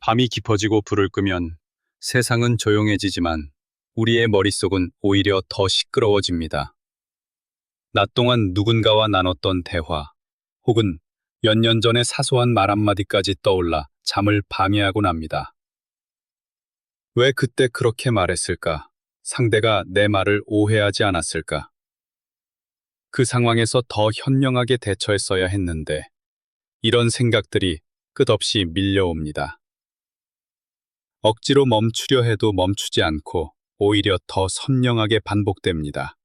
밤이 깊어지고 불을 끄면 세상은 조용해지지만 우리의 머릿속은 오히려 더 시끄러워집니다. 낮 동안 누군가와 나눴던 대화, 혹은 몇 년 전의 사소한 말 한마디까지 떠올라 잠을 방해하곤 합니다. 왜 그때 그렇게 말했을까? 상대가 내 말을 오해하지 않았을까? 그 상황에서 더 현명하게 대처했어야 했는데, 이런 생각들이 끝없이 밀려옵니다. 억지로 멈추려 해도 멈추지 않고 오히려 더 선명하게 반복됩니다.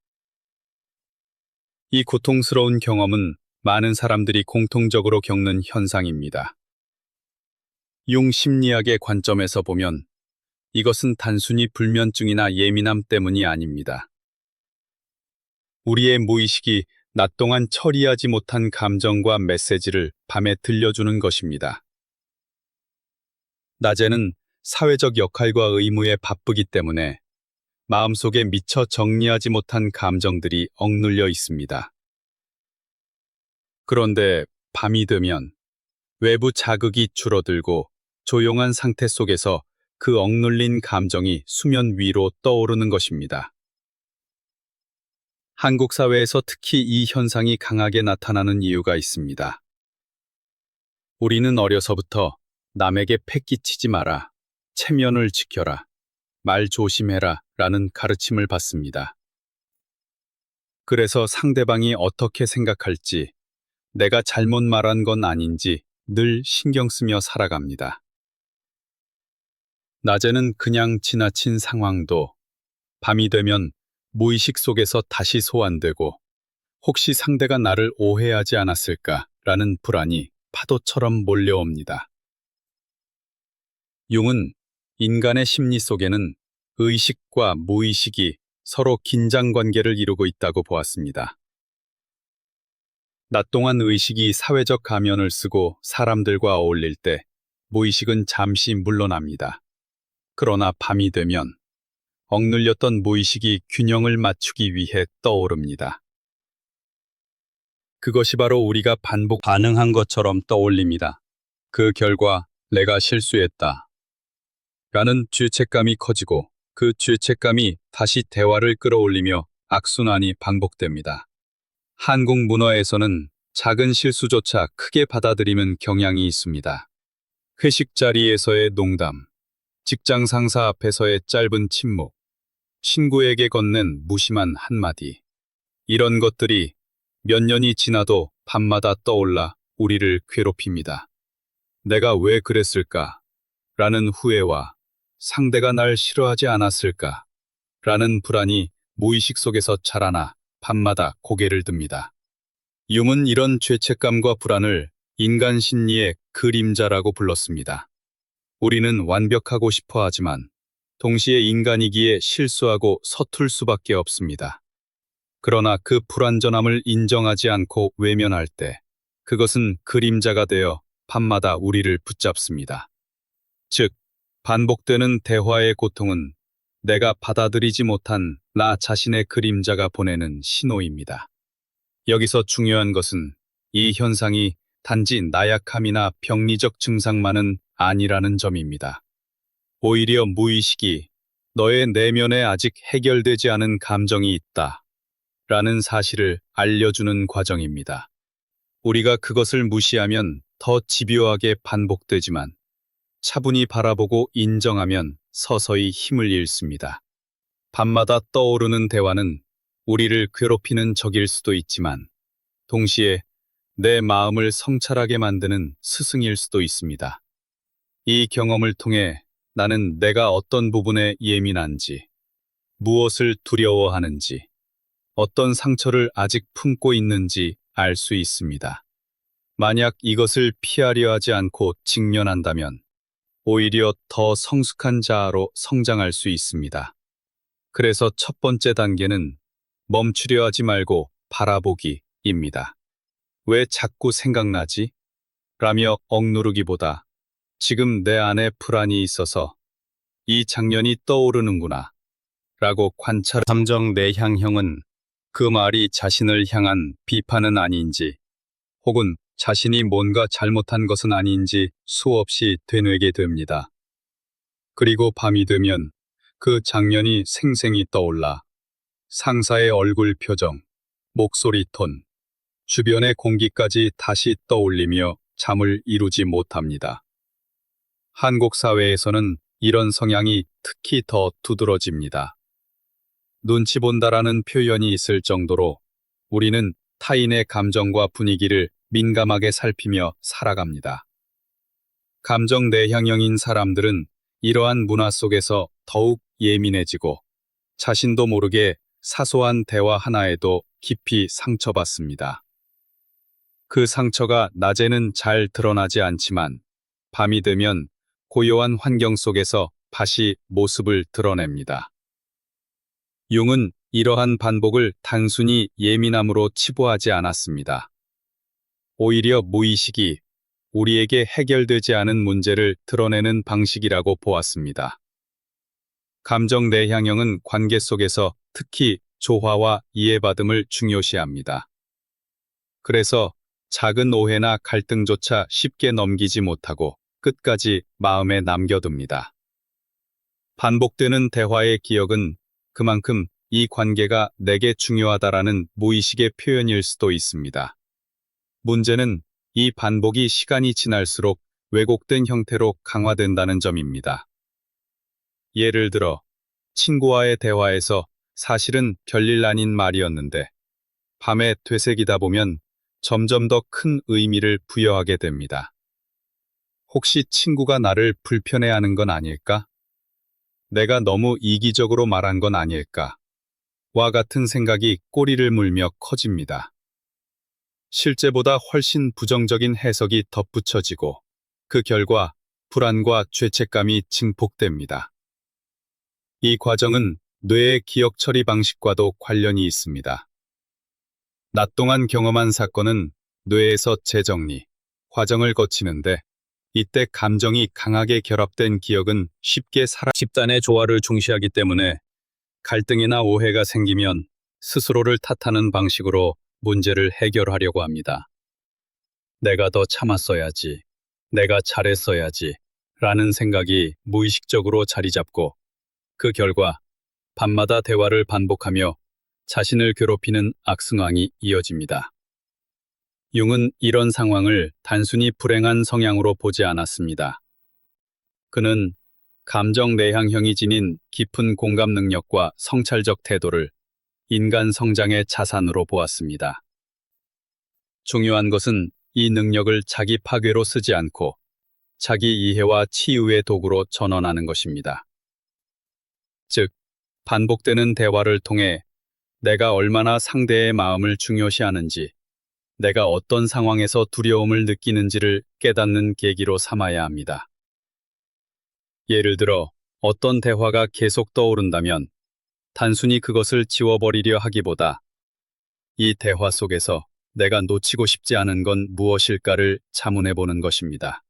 이 고통스러운 경험은 많은 사람들이 공통적으로 겪는 현상입니다. 융 심리학의 관점에서 보면 이것은 단순히 불면증이나 예민함 때문이 아닙니다. 우리의 무의식이 낮 동안 처리하지 못한 감정과 메시지를 밤에 들려주는 것입니다. 낮에는 사회적 역할과 의무에 바쁘기 때문에 마음속에 미처 정리하지 못한 감정들이 억눌려 있습니다. 그런데 밤이 되면 외부 자극이 줄어들고 조용한 상태 속에서 그 억눌린 감정이 수면 위로 떠오르는 것입니다. 한국 사회에서 특히 이 현상이 강하게 나타나는 이유가 있습니다. 우리는 어려서부터 남에게 패기치지 마라, 체면을 지켜라, 말 조심해라 라는 가르침을 받습니다. 그래서 상대방이 어떻게 생각할지, 내가 잘못 말한 건 아닌지 늘 신경 쓰며 살아갑니다. 낮에는 그냥 지나친 상황도 밤이 되면 무의식 속에서 다시 소환되고, 혹시 상대가 나를 오해하지 않았을까라는 불안이 파도처럼 몰려옵니다. 융은 인간의 심리 속에는 의식과 무의식이 서로 긴장 관계를 이루고 있다고 보았습니다. 낮 동안 의식이 사회적 가면을 쓰고 사람들과 어울릴 때 무의식은 잠시 물러납니다. 그러나 밤이 되면 억눌렸던 무의식이 균형을 맞추기 위해 떠오릅니다. 그것이 바로 우리가 반응한 것처럼 떠올립니다. 그 결과 내가 실수했다 라는 죄책감이 커지고, 그 죄책감이 다시 대화를 끌어올리며 악순환이 반복됩니다. 한국 문화에서는 작은 실수조차 크게 받아들이는 경향이 있습니다. 회식 자리에서의 농담, 직장 상사 앞에서의 짧은 침묵, 친구에게 건넨 무심한 한마디. 이런 것들이 몇 년이 지나도 밤마다 떠올라 우리를 괴롭힙니다. 내가 왜 그랬을까? 라는 후회와 상대가 날 싫어하지 않았을까? 라는 불안이 무의식 속에서 자라나 밤마다 고개를 듭니다. 융은 이런 죄책감과 불안을 인간 심리의 그림자라고 불렀습니다. 우리는 완벽하고 싶어 하지만 동시에 인간이기에 실수하고 서툴 수밖에 없습니다. 그러나 그 불완전함을 인정하지 않고 외면할 때 그것은 그림자가 되어 밤마다 우리를 붙잡습니다. 즉, 반복되는 대화의 고통은 내가 받아들이지 못한 나 자신의 그림자가 보내는 신호입니다. 여기서 중요한 것은 이 현상이 단지 나약함이나 병리적 증상만은 아니라는 점입니다. 오히려 무의식이 너의 내면에 아직 해결되지 않은 감정이 있다 라는 사실을 알려주는 과정입니다. 우리가 그것을 무시하면 더 집요하게 반복되지만, 차분히 바라보고 인정하면 서서히 힘을 잃습니다. 밤마다 떠오르는 대화는 우리를 괴롭히는 적일 수도 있지만, 동시에 내 마음을 성찰하게 만드는 스승일 수도 있습니다. 이 경험을 통해 나는 내가 어떤 부분에 예민한지, 무엇을 두려워하는지, 어떤 상처를 아직 품고 있는지 알 수 있습니다. 만약 이것을 피하려 하지 않고 직면한다면 오히려 더 성숙한 자아로 성장할 수 있습니다. 그래서 첫 번째 단계는 멈추려 하지 말고 바라보기입니다. 왜 자꾸 생각나지? 라며 억누르기보다 지금 내 안에 불안이 있어서 이 장면이 떠오르는구나 라고 관찰. 감정 내향형은 그 말이 자신을 향한 비판은 아닌지, 혹은 자신이 뭔가 잘못한 것은 아닌지 수없이 되뇌게 됩니다. 그리고 밤이 되면 그 장면이 생생히 떠올라 상사의 얼굴 표정, 목소리 톤, 주변의 공기까지 다시 떠올리며 잠을 이루지 못합니다. 한국 사회에서는 이런 성향이 특히 더 두드러집니다. 눈치 본다라는 표현이 있을 정도로 우리는 타인의 감정과 분위기를 민감하게 살피며 살아갑니다. 감정 내향형인 사람들은 이러한 문화 속에서 더욱 예민해지고 자신도 모르게 사소한 대화 하나에도 깊이 상처받습니다. 그 상처가 낮에는 잘 드러나지 않지만 밤이 되면 고요한 환경 속에서 다시 모습을 드러냅니다. 융은 이러한 반복을 단순히 예민함으로 치부하지 않았습니다. 오히려 무의식이 우리에게 해결되지 않은 문제를 드러내는 방식이라고 보았습니다. 감정 내향형은 관계 속에서 특히 조화와 이해받음을 중요시합니다. 그래서 작은 오해나 갈등조차 쉽게 넘기지 못하고 끝까지 마음에 남겨둡니다. 반복되는 대화의 기억은 그만큼 이 관계가 내게 중요하다라는 무의식의 표현일 수도 있습니다. 문제는 이 반복이 시간이 지날수록 왜곡된 형태로 강화된다는 점입니다. 예를 들어, 친구와의 대화에서 사실은 별일 아닌 말이었는데, 밤에 되새기다 보면 점점 더 큰 의미를 부여하게 됩니다. 혹시 친구가 나를 불편해하는 건 아닐까? 내가 너무 이기적으로 말한 건 아닐까? 와 같은 생각이 꼬리를 물며 커집니다. 실제보다 훨씬 부정적인 해석이 덧붙여지고 그 결과 불안과 죄책감이 증폭됩니다. 이 과정은 뇌의 기억 처리 방식과도 관련이 있습니다. 낮 동안 경험한 사건은 뇌에서 재정리, 과정을 거치는데 이때 감정이 강하게 결합된 기억은 쉽게 집단의 조화를 중시하기 때문에 갈등이나 오해가 생기면 스스로를 탓하는 방식으로 문제를 해결하려고 합니다. 내가 더 참았어야지, 내가 잘했어야지 라는 생각이 무의식적으로 자리 잡고 그 결과 밤마다 대화를 반복하며 자신을 괴롭히는 악순환이 이어집니다. 융은 이런 상황을 단순히 불행한 성향으로 보지 않았습니다. 그는 감정 내향형이 지닌 깊은 공감 능력과 성찰적 태도를 인간 성장의 자산으로 보았습니다. 중요한 것은 이 능력을 자기 파괴로 쓰지 않고 자기 이해와 치유의 도구로 전환하는 것입니다. 즉, 반복되는 대화를 통해 내가 얼마나 상대의 마음을 중요시하는지, 내가 어떤 상황에서 두려움을 느끼는지를 깨닫는 계기로 삼아야 합니다. 예를 들어, 어떤 대화가 계속 떠오른다면 단순히 그것을 지워버리려 하기보다 이 대화 속에서 내가 놓치고 싶지 않은 건 무엇일까를 자문해 보는 것입니다.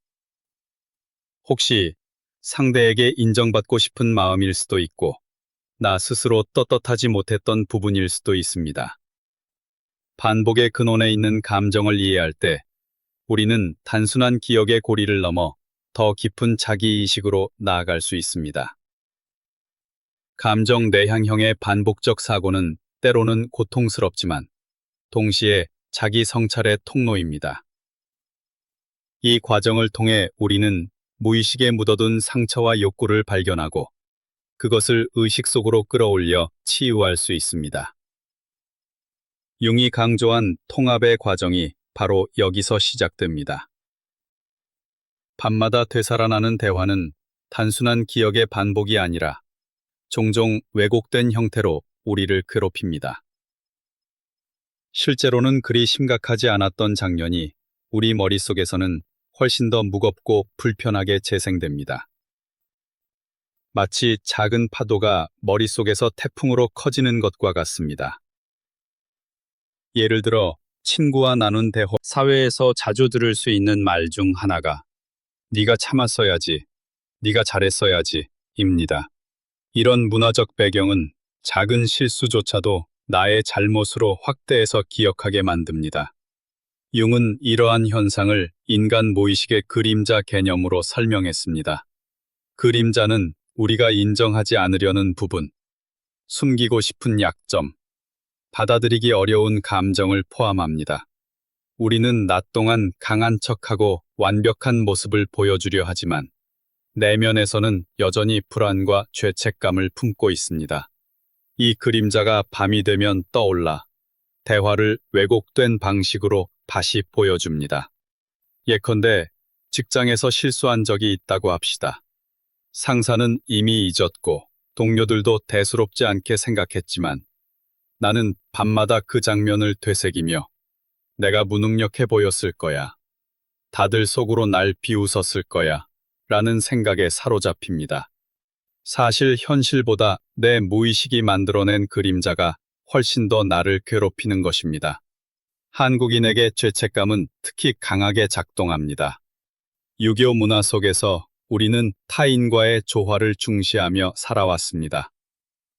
혹시 상대에게 인정받고 싶은 마음일 수도 있고, 나 스스로 떳떳하지 못했던 부분일 수도 있습니다. 반복의 근원에 있는 감정을 이해할 때 우리는 단순한 기억의 고리를 넘어 더 깊은 자기이식으로 나아갈 수 있습니다. 감정 내향형의 반복적 사고는 때로는 고통스럽지만 동시에 자기 성찰의 통로입니다. 이 과정을 통해 우리는 무의식에 묻어둔 상처와 욕구를 발견하고 그것을 의식 속으로 끌어올려 치유할 수 있습니다. 융이 강조한 통합의 과정이 바로 여기서 시작됩니다. 밤마다 되살아나는 대화는 단순한 기억의 반복이 아니라 종종 왜곡된 형태로 우리를 괴롭힙니다. 실제로는 그리 심각하지 않았던 장면이 우리 머릿속에서는 훨씬 더 무겁고 불편하게 재생됩니다. 마치 작은 파도가 머릿속에서 태풍으로 커지는 것과 같습니다. 예를 들어 친구와 나눈 대화, 사회에서 자주 들을 수 있는 말 중 하나가 네가 참았어야지, 네가 잘했어야지 입니다. 이런 문화적 배경은 작은 실수조차도 나의 잘못으로 확대해서 기억하게 만듭니다. 융은 이러한 현상을 인간 무의식의 그림자 개념으로 설명했습니다. 그림자는 우리가 인정하지 않으려는 부분, 숨기고 싶은 약점, 받아들이기 어려운 감정을 포함합니다. 우리는 낮 동안 강한 척하고 완벽한 모습을 보여주려 하지만 내면에서는 여전히 불안과 죄책감을 품고 있습니다. 이 그림자가 밤이 되면 떠올라 대화를 왜곡된 방식으로 다시 보여줍니다. 예컨대 직장에서 실수한 적이 있다고 합시다. 상사는 이미 잊었고 동료들도 대수롭지 않게 생각했지만 나는 밤마다 그 장면을 되새기며 내가 무능력해 보였을 거야. 다들 속으로 날 비웃었을 거야. 라는 생각에 사로잡힙니다. 사실 현실보다 내 무의식이 만들어낸 그림자가 훨씬 더 나를 괴롭히는 것입니다. 한국인에게 죄책감은 특히 강하게 작동합니다. 유교 문화 속에서 우리는 타인과의 조화를 중시하며 살아왔습니다.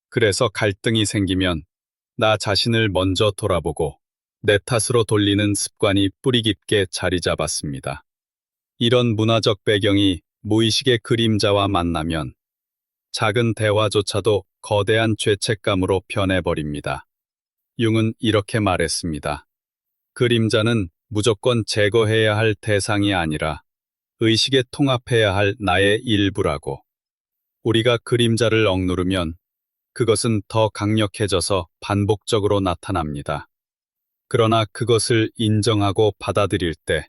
그래서 갈등이 생기면 나 자신을 먼저 돌아보고 내 탓으로 돌리는 습관이 뿌리 깊게 자리 잡았습니다. 이런 문화적 배경이 무의식의 그림자와 만나면 작은 대화조차도 거대한 죄책감으로 변해버립니다. 융은 이렇게 말했습니다. 그림자는 무조건 제거해야 할 대상이 아니라 의식에 통합해야 할 나의 일부라고. 우리가 그림자를 억누르면 그것은 더 강력해져서 반복적으로 나타납니다. 그러나 그것을 인정하고 받아들일 때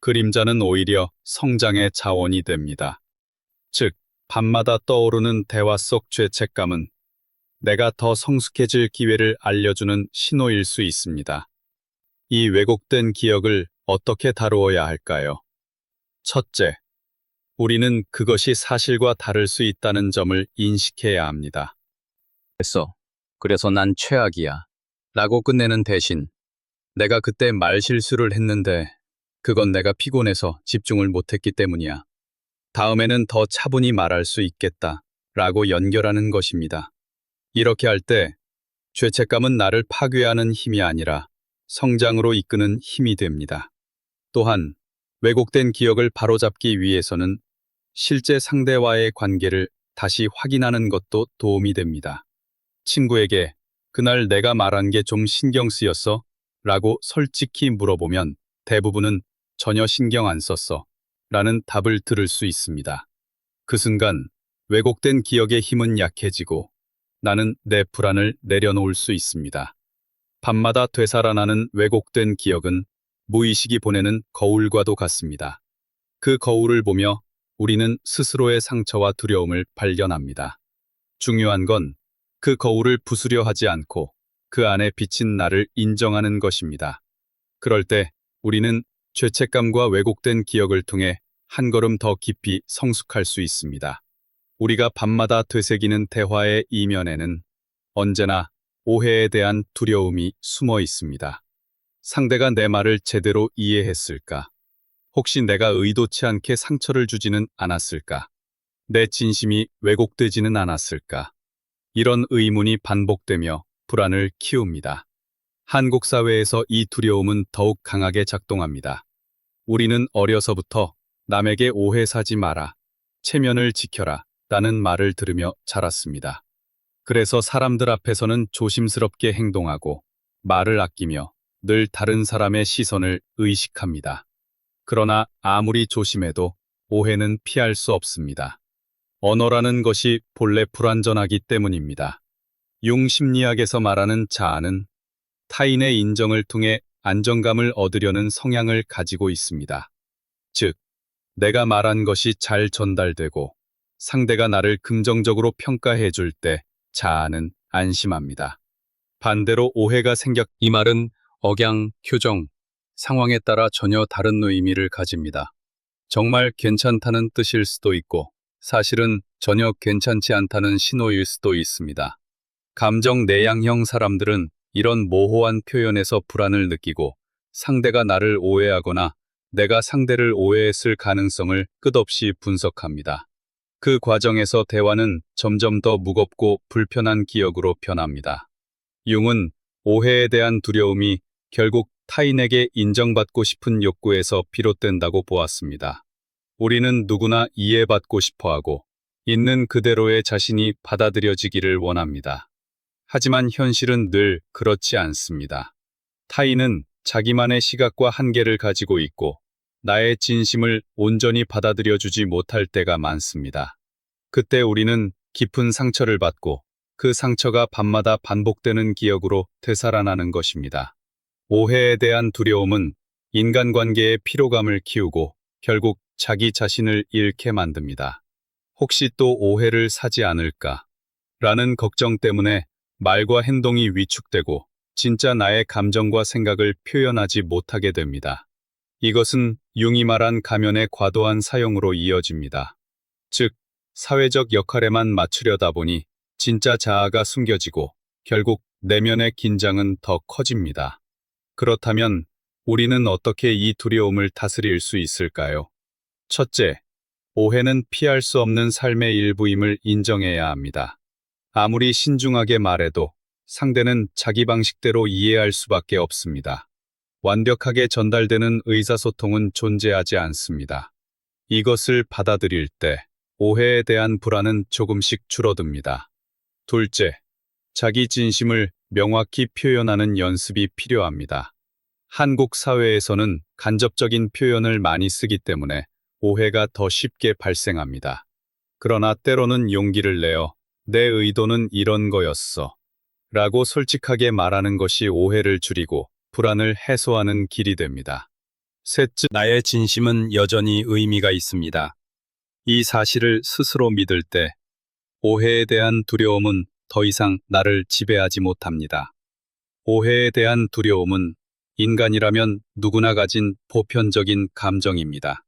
그림자는 오히려 성장의 자원이 됩니다. 즉, 밤마다 떠오르는 대화 속 죄책감은 내가 더 성숙해질 기회를 알려주는 신호일 수 있습니다. 이 왜곡된 기억을 어떻게 다루어야 할까요? 첫째, 우리는 그것이 사실과 다를 수 있다는 점을 인식해야 합니다. 그래서 난 최악이야. 라고 끝내는 대신 내가 그때 말실수를 했는데 그건 내가 피곤해서 집중을 못했기 때문이야. 다음에는 더 차분히 말할 수 있겠다. 라고 연결하는 것입니다. 이렇게 할 때 죄책감은 나를 파괴하는 힘이 아니라 성장으로 이끄는 힘이 됩니다. 또한 왜곡된 기억을 바로잡기 위해서는 실제 상대와의 관계를 다시 확인하는 것도 도움이 됩니다. 친구에게 그날 내가 말한 게 좀 신경 쓰였어? 라고 솔직히 물어보면 대부분은 전혀 신경 안 썼어. 라는 답을 들을 수 있습니다. 그 순간 왜곡된 기억의 힘은 약해지고 나는 내 불안을 내려놓을 수 있습니다. 밤마다 되살아나는 왜곡된 기억은 무의식이 보내는 거울과도 같습니다. 그 거울을 보며 우리는 스스로의 상처와 두려움을 발견합니다. 중요한 건 그 거울을 부수려 하지 않고 그 안에 비친 나를 인정하는 것입니다. 그럴 때 우리는 죄책감과 왜곡된 기억을 통해 한 걸음 더 깊이 성숙할 수 있습니다. 우리가 밤마다 되새기는 대화의 이면에는 언제나 오해에 대한 두려움이 숨어 있습니다. 상대가 내 말을 제대로 이해했을까? 혹시 내가 의도치 않게 상처를 주지는 않았을까? 내 진심이 왜곡되지는 않았을까? 이런 의문이 반복되며 불안을 키웁니다. 한국 사회에서 이 두려움은 더욱 강하게 작동합니다. 우리는 어려서부터 남에게 오해 사지 마라, 체면을 지켜라 라는 말을 들으며 자랐습니다. 그래서 사람들 앞에서는 조심스럽게 행동하고 말을 아끼며 늘 다른 사람의 시선을 의식합니다. 그러나 아무리 조심해도 오해는 피할 수 없습니다. 언어라는 것이 본래 불완전하기 때문입니다. 융 심리학에서 말하는 자아는 타인의 인정을 통해 안정감을 얻으려는 성향을 가지고 있습니다. 즉, 내가 말한 것이 잘 전달되고 상대가 나를 긍정적으로 평가해 줄 때 자아는 안심합니다. 반대로 오해가 이 말은 억양, 표정, 상황에 따라 전혀 다른 의미를 가집니다. 정말 괜찮다는 뜻일 수도 있고 사실은 전혀 괜찮지 않다는 신호일 수도 있습니다. 감정 내향형 사람들은 이런 모호한 표현에서 불안을 느끼고 상대가 나를 오해하거나 내가 상대를 오해했을 가능성을 끝없이 분석합니다. 그 과정에서 대화는 점점 더 무겁고 불편한 기억으로 변합니다. 융은 오해에 대한 두려움이 결국 타인에게 인정받고 싶은 욕구에서 비롯된다고 보았습니다. 우리는 누구나 이해받고 싶어하고 있는 그대로의 자신이 받아들여지기를 원합니다. 하지만 현실은 늘 그렇지 않습니다. 타인은 자기만의 시각과 한계를 가지고 있고 나의 진심을 온전히 받아들여주지 못할 때가 많습니다. 그때 우리는 깊은 상처를 받고 그 상처가 밤마다 반복되는 기억으로 되살아나는 것입니다. 오해에 대한 두려움은 인간관계의 피로감을 키우고 결국 자기 자신을 잃게 만듭니다. 혹시 또 오해를 사지 않을까? 라는 걱정 때문에 말과 행동이 위축되고 진짜 나의 감정과 생각을 표현하지 못하게 됩니다. 이것은 융이 말한 가면의 과도한 사용으로 이어집니다. 즉, 사회적 역할에만 맞추려다 보니 진짜 자아가 숨겨지고 결국 내면의 긴장은 더 커집니다. 그렇다면 우리는 어떻게 이 두려움을 다스릴 수 있을까요? 첫째, 오해는 피할 수 없는 삶의 일부임을 인정해야 합니다. 아무리 신중하게 말해도 상대는 자기 방식대로 이해할 수밖에 없습니다. 완벽하게 전달되는 의사소통은 존재하지 않습니다. 이것을 받아들일 때 오해에 대한 불안은 조금씩 줄어듭니다. 둘째, 자기 진심을 명확히 표현하는 연습이 필요합니다. 한국 사회에서는 간접적인 표현을 많이 쓰기 때문에 오해가 더 쉽게 발생합니다. 그러나 때로는 용기를 내어 내 의도는 이런 거였어 라고 솔직하게 말하는 것이 오해를 줄이고 불안을 해소하는 길이 됩니다. 셋째, 나의 진심은 여전히 의미가 있습니다. 이 사실을 스스로 믿을 때 오해에 대한 두려움은 더 이상 나를 지배하지 못합니다. 오해에 대한 두려움은 인간이라면 누구나 가진 보편적인 감정입니다.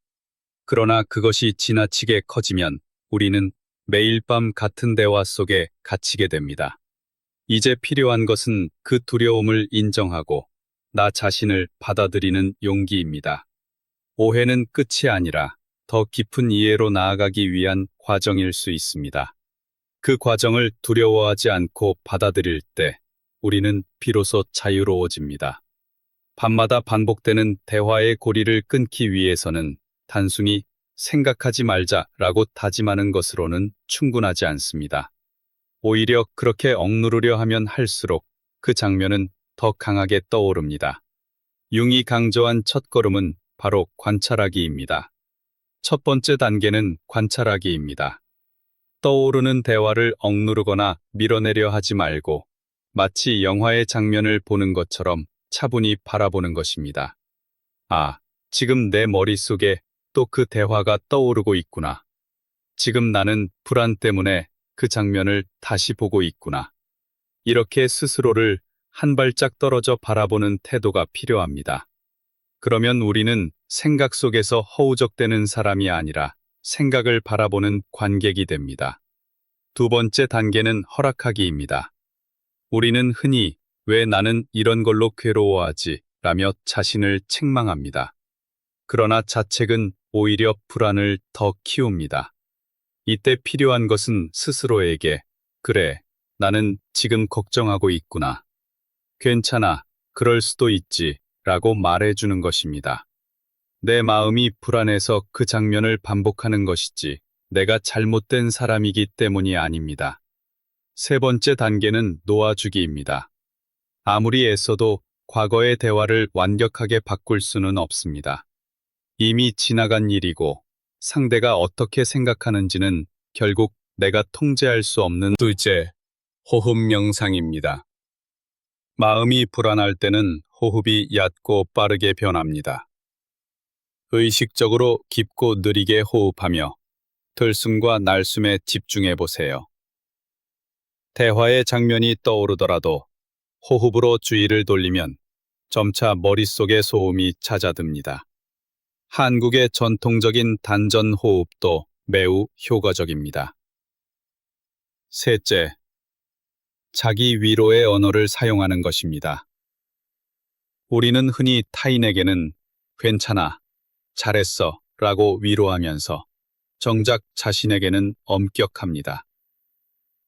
그러나 그것이 지나치게 커지면 우리는 매일 밤 같은 대화 속에 갇히게 됩니다. 이제 필요한 것은 그 두려움을 인정하고 나 자신을 받아들이는 용기입니다. 오해는 끝이 아니라 더 깊은 이해로 나아가기 위한 과정일 수 있습니다. 그 과정을 두려워하지 않고 받아들일 때 우리는 비로소 자유로워집니다. 밤마다 반복되는 대화의 고리를 끊기 위해서는 단순히 생각하지 말자라고 다짐하는 것으로는 충분하지 않습니다. 오히려 그렇게 억누르려 하면 할수록 그 장면은 더 강하게 떠오릅니다. 융이 강조한 첫걸음은 바로 관찰하기입니다. 첫 번째 단계는 관찰하기입니다. 떠오르는 대화를 억누르거나 밀어내려 하지 말고 마치 영화의 장면을 보는 것처럼 차분히 바라보는 것입니다. 아, 지금 내 머릿속에 또 그 대화가 떠오르고 있구나. 지금 나는 불안 때문에 그 장면을 다시 보고 있구나. 이렇게 스스로를 한 발짝 떨어져 바라보는 태도가 필요합니다. 그러면 우리는 생각 속에서 허우적대는 사람이 아니라 생각을 바라보는 관객이 됩니다. 두 번째 단계는 허락하기입니다. 우리는 흔히 왜 나는 이런 걸로 괴로워하지? 라며 자신을 책망합니다. 그러나 자책은 오히려 불안을 더 키웁니다. 이때 필요한 것은 스스로에게 그래, 나는 지금 걱정하고 있구나. 괜찮아, 그럴 수도 있지 라고 말해주는 것입니다. 내 마음이 불안해서 그 장면을 반복하는 것이지 내가 잘못된 사람이기 때문이 아닙니다. 세 번째 단계는 놓아주기입니다. 아무리 애써도 과거의 대화를 완벽하게 바꿀 수는 없습니다. 이미 지나간 일이고 상대가 어떻게 생각하는지는 결국 내가 통제할 수 없는. 둘째, 호흡 명상입니다. 마음이 불안할 때는 호흡이 얕고 빠르게 변합니다. 의식적으로 깊고 느리게 호흡하며 들숨과 날숨에 집중해 보세요. 대화의 장면이 떠오르더라도 호흡으로 주의를 돌리면 점차 머릿속의 소음이 잦아듭니다. 한국의 전통적인 단전 호흡도 매우 효과적입니다. 셋째, 자기 위로의 언어를 사용하는 것입니다. 우리는 흔히 타인에게는 괜찮아, 잘했어 라고 위로하면서 정작 자신에게는 엄격합니다.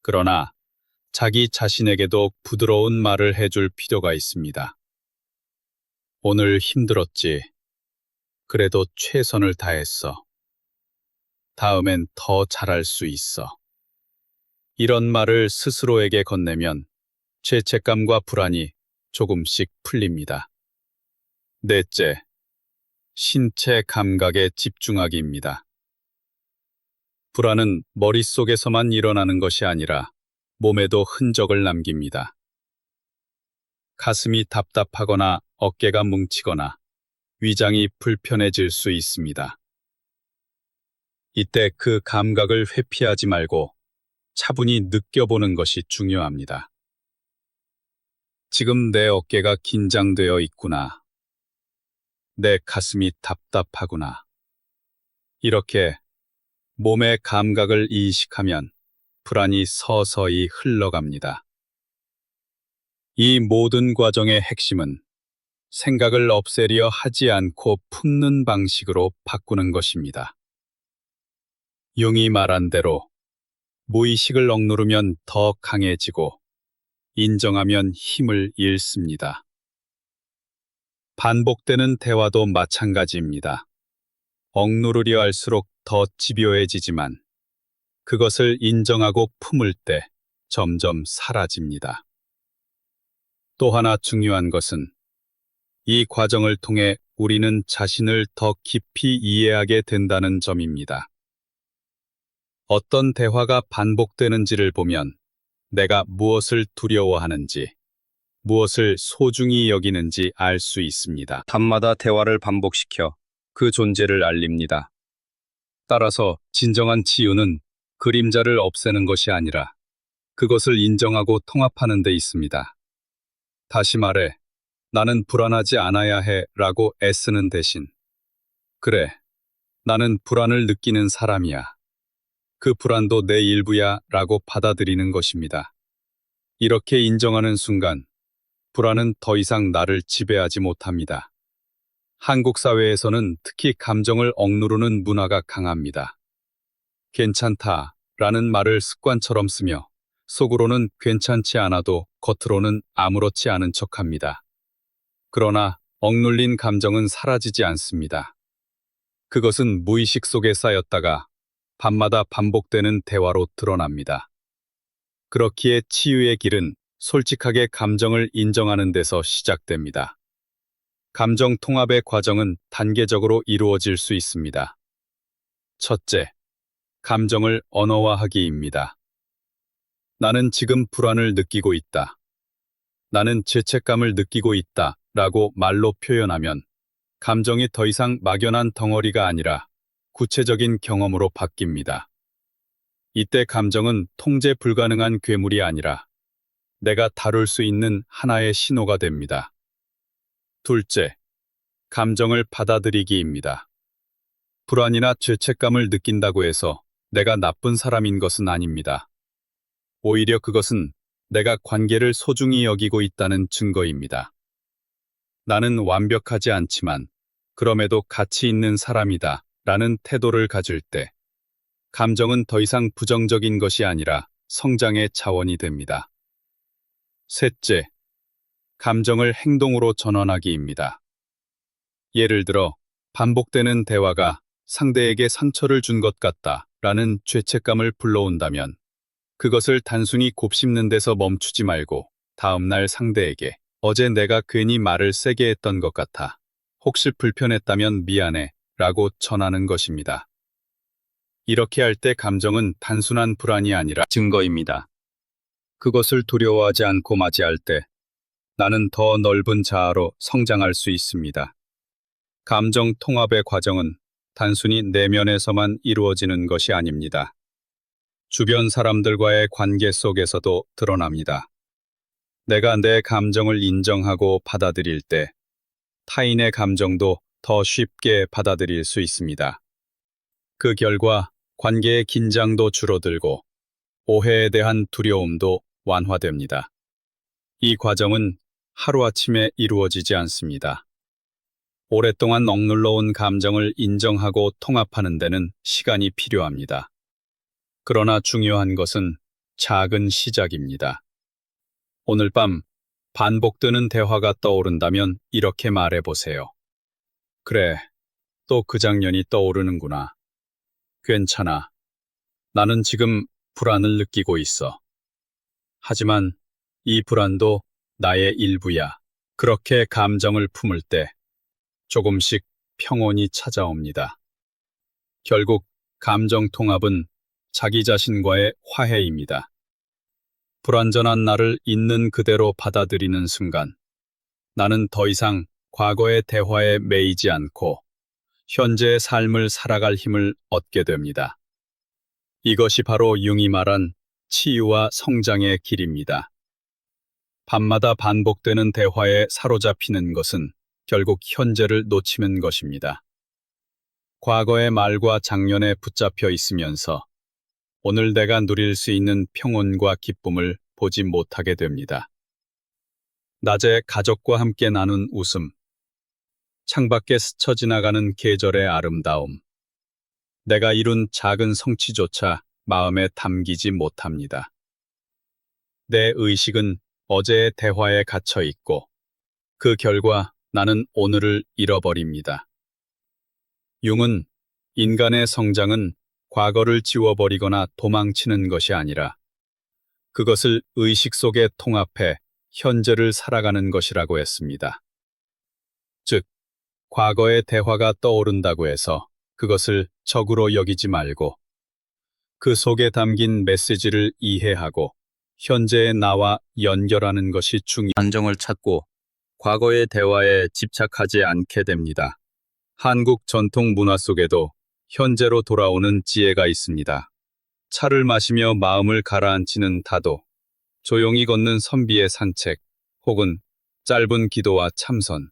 그러나 자기 자신에게도 부드러운 말을 해줄 필요가 있습니다. 오늘 힘들었지. 그래도 최선을 다했어. 다음엔 더 잘할 수 있어. 이런 말을 스스로에게 건네면 죄책감과 불안이 조금씩 풀립니다. 넷째, 신체 감각에 집중하기입니다. 불안은 머릿속에서만 일어나는 것이 아니라 몸에도 흔적을 남깁니다. 가슴이 답답하거나 어깨가 뭉치거나 위장이 불편해질 수 있습니다. 이때 그 감각을 회피하지 말고 차분히 느껴보는 것이 중요합니다. 지금 내 어깨가 긴장되어 있구나. 내 가슴이 답답하구나. 이렇게 몸의 감각을 인식하면 불안이 서서히 흘러갑니다. 이 모든 과정의 핵심은 생각을 없애려 하지 않고 품는 방식으로 바꾸는 것입니다. 융이 말한 대로 무의식을 억누르면 더 강해지고 인정하면 힘을 잃습니다. 반복되는 대화도 마찬가지입니다. 억누르려 할수록 더 집요해지지만 그것을 인정하고 품을 때 점점 사라집니다. 또 하나 중요한 것은 이 과정을 통해 우리는 자신을 더 깊이 이해하게 된다는 점입니다. 어떤 대화가 반복되는지를 보면 내가 무엇을 두려워하는지, 무엇을 소중히 여기는지 알 수 있습니다. 답마다 대화를 반복시켜 그 존재를 알립니다. 따라서 진정한 치유는 그림자를 없애는 것이 아니라 그것을 인정하고 통합하는 데 있습니다. 다시 말해, 나는 불안하지 않아야 해 라고 애쓰는 대신, 그래, 나는 불안을 느끼는 사람이야. 그 불안도 내 일부야 라고 받아들이는 것입니다. 이렇게 인정하는 순간, 불안은 더 이상 나를 지배하지 못합니다. 한국 사회에서는 특히 감정을 억누르는 문화가 강합니다. 괜찮다 라는 말을 습관처럼 쓰며 속으로는 괜찮지 않아도 겉으로는 아무렇지 않은 척합니다. 그러나 억눌린 감정은 사라지지 않습니다. 그것은 무의식 속에 쌓였다가 밤마다 반복되는 대화로 드러납니다. 그렇기에 치유의 길은 솔직하게 감정을 인정하는 데서 시작됩니다. 감정 통합의 과정은 단계적으로 이루어질 수 있습니다. 첫째, 감정을 언어화하기입니다. 나는 지금 불안을 느끼고 있다. 나는 죄책감을 느끼고 있다. 라고 말로 표현하면 감정이 더 이상 막연한 덩어리가 아니라 구체적인 경험으로 바뀝니다. 이때 감정은 통제 불가능한 괴물이 아니라 내가 다룰 수 있는 하나의 신호가 됩니다. 둘째, 감정을 받아들이기입니다. 불안이나 죄책감을 느낀다고 해서 내가 나쁜 사람인 것은 아닙니다. 오히려 그것은 내가 관계를 소중히 여기고 있다는 증거입니다. 나는 완벽하지 않지만 그럼에도 가치 있는 사람이다 라는 태도를 가질 때 감정은 더 이상 부정적인 것이 아니라 성장의 자원이 됩니다. 셋째, 감정을 행동으로 전환하기입니다. 예를 들어 반복되는 대화가 상대에게 상처를 준 것 같다 라는 죄책감을 불러온다면 그것을 단순히 곱씹는 데서 멈추지 말고 다음날 상대에게 어제 내가 괜히 말을 세게 했던 것 같아. 혹시 불편했다면 미안해 라고 전하는 것입니다. 이렇게 할 때 감정은 단순한 불안이 아니라 증거입니다. 그것을 두려워하지 않고 맞이할 때 나는 더 넓은 자아로 성장할 수 있습니다. 감정 통합의 과정은 단순히 내면에서만 이루어지는 것이 아닙니다. 주변 사람들과의 관계 속에서도 드러납니다. 내가 내 감정을 인정하고 받아들일 때 타인의 감정도 더 쉽게 받아들일 수 있습니다. 그 결과 관계의 긴장도 줄어들고 오해에 대한 두려움도 완화됩니다. 이 과정은 하루아침에 이루어지지 않습니다. 오랫동안 억눌러온 감정을 인정하고 통합하는 데는 시간이 필요합니다. 그러나 중요한 것은 작은 시작입니다. 오늘 밤 반복되는 대화가 떠오른다면 이렇게 말해보세요. 그래, 또 그 장면이 떠오르는구나. 괜찮아. 나는 지금 불안을 느끼고 있어. 하지만 이 불안도 나의 일부야. 그렇게 감정을 품을 때 조금씩 평온이 찾아옵니다. 결국 감정 통합은 자기 자신과의 화해입니다. 불완전한 나를 있는 그대로 받아들이는 순간 나는 더 이상 과거의 대화에 매이지 않고 현재의 삶을 살아갈 힘을 얻게 됩니다. 이것이 바로 융이 말한 치유와 성장의 길입니다. 밤마다 반복되는 대화에 사로잡히는 것은 결국 현재를 놓치는 것입니다. 과거의 말과 작년에 붙잡혀 있으면서 오늘 내가 누릴 수 있는 평온과 기쁨을 보지 못하게 됩니다. 낮에 가족과 함께 나눈 웃음, 창밖에 스쳐 지나가는 계절의 아름다움, 내가 이룬 작은 성취조차 마음에 담기지 못합니다. 내 의식은 어제의 대화에 갇혀 있고 그 결과 나는 오늘을 잃어버립니다. 융은 인간의 성장은 과거를 지워버리거나 도망치는 것이 아니라 그것을 의식 속에 통합해 현재를 살아가는 것이라고 했습니다. 즉, 과거의 대화가 떠오른다고 해서 그것을 적으로 여기지 말고 그 속에 담긴 메시지를 이해하고 현재의 나와 연결하는 것이 중요합니다. 안정을 찾고 과거의 대화에 집착하지 않게 됩니다. 한국 전통 문화 속에도 현재로 돌아오는 지혜가 있습니다. 차를 마시며 마음을 가라앉히는 타도, 조용히 걷는 선비의 산책, 혹은 짧은 기도와 참선.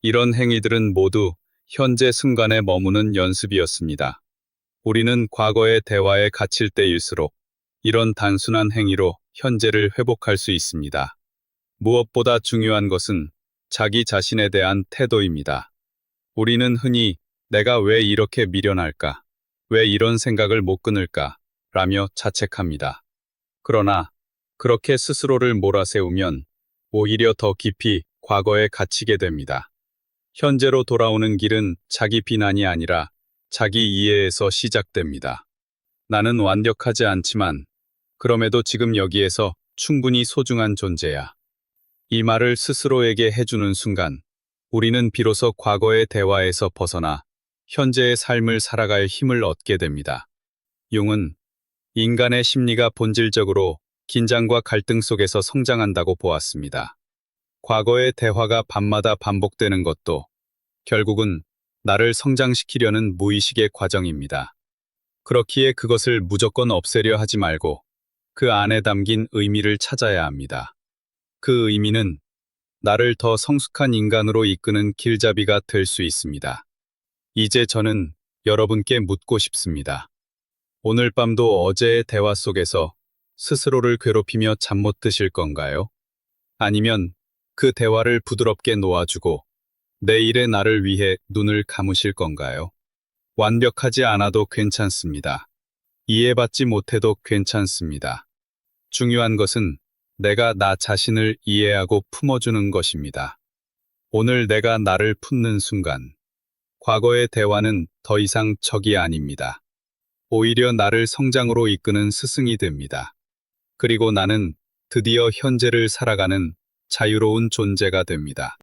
이런 행위들은 모두 현재 순간에 머무는 연습이었습니다. 우리는 과거의 대화에 갇힐 때일수록 이런 단순한 행위로 현재를 회복할 수 있습니다. 무엇보다 중요한 것은 자기 자신에 대한 태도입니다. 우리는 흔히 내가 왜 이렇게 미련할까? 왜 이런 생각을 못 끊을까? 라며 자책합니다. 그러나 그렇게 스스로를 몰아세우면 오히려 더 깊이 과거에 갇히게 됩니다. 현재로 돌아오는 길은 자기 비난이 아니라 자기 이해에서 시작됩니다. 나는 완벽하지 않지만 그럼에도 지금 여기에서 충분히 소중한 존재야. 이 말을 스스로에게 해주는 순간 우리는 비로소 과거의 대화에서 벗어나 현재의 삶을 살아갈 힘을 얻게 됩니다. 융은 인간의 심리가 본질적으로 긴장과 갈등 속에서 성장한다고 보았습니다. 과거의 대화가 밤마다 반복되는 것도 결국은 나를 성장시키려는 무의식의 과정입니다. 그렇기에 그것을 무조건 없애려 하지 말고 그 안에 담긴 의미를 찾아야 합니다. 그 의미는 나를 더 성숙한 인간으로 이끄는 길잡이가 될 수 있습니다. 이제 저는 여러분께 묻고 싶습니다. 오늘 밤도 어제의 대화 속에서 스스로를 괴롭히며 잠 못 드실 건가요? 아니면 그 대화를 부드럽게 놓아주고 내일의 나를 위해 눈을 감으실 건가요? 완벽하지 않아도 괜찮습니다. 이해받지 못해도 괜찮습니다. 중요한 것은 내가 나 자신을 이해하고 품어주는 것입니다. 오늘 내가 나를 품는 순간, 과거의 대화는 더 이상 적이 아닙니다. 오히려 나를 성장으로 이끄는 스승이 됩니다. 그리고 나는 드디어 현재를 살아가는 자유로운 존재가 됩니다.